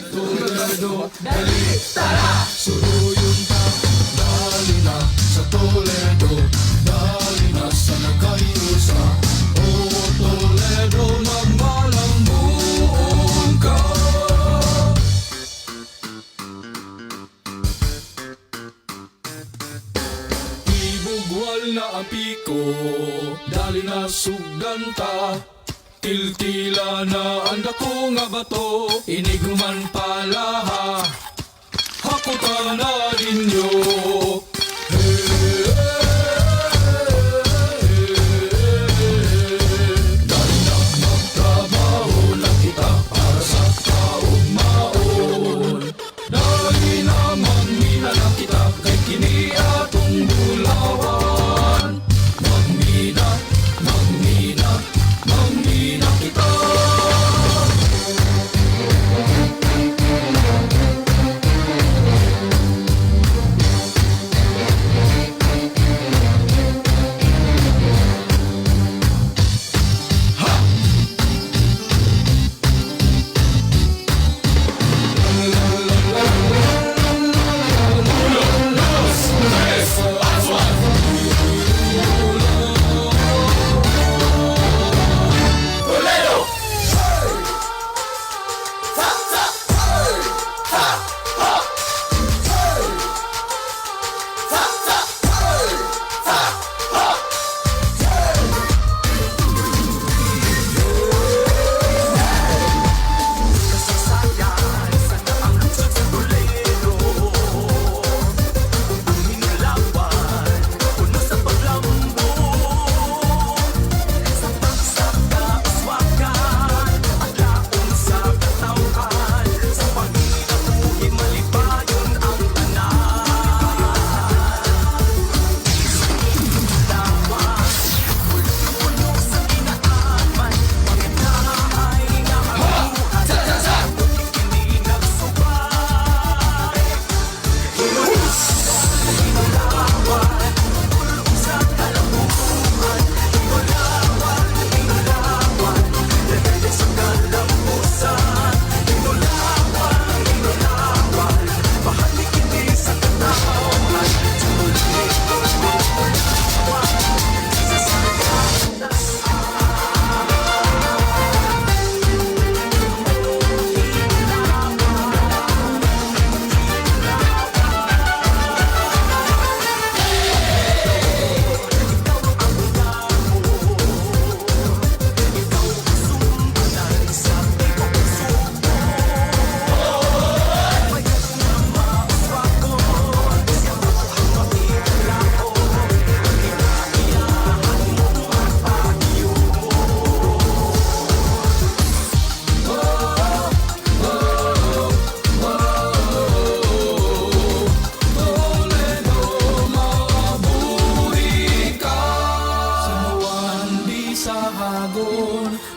Toledo, dali, tara! Suruyong ta, dali na sa Toledo, dali na sa nagkayusa. O Toledo, magmalambuon ka. Ibugwal na ang piko, dali na sugdanta. Tiltila na ang dako nga bato, iniguman palaha, hakutan na ninyo. Dali na magtrabaho na kita para sa kaugmaon. Dali na magmina na kita kay kini atong bulawan. Magmina, magmina, magmina kita.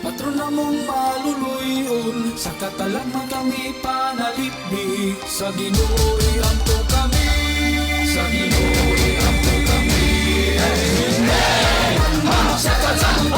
Patron na mong maluluyon, sa katalang kami panalipdi. Sa Ginoo'y ampo kami, sa Ginoo'y ampo kami. Amen. Sa katalang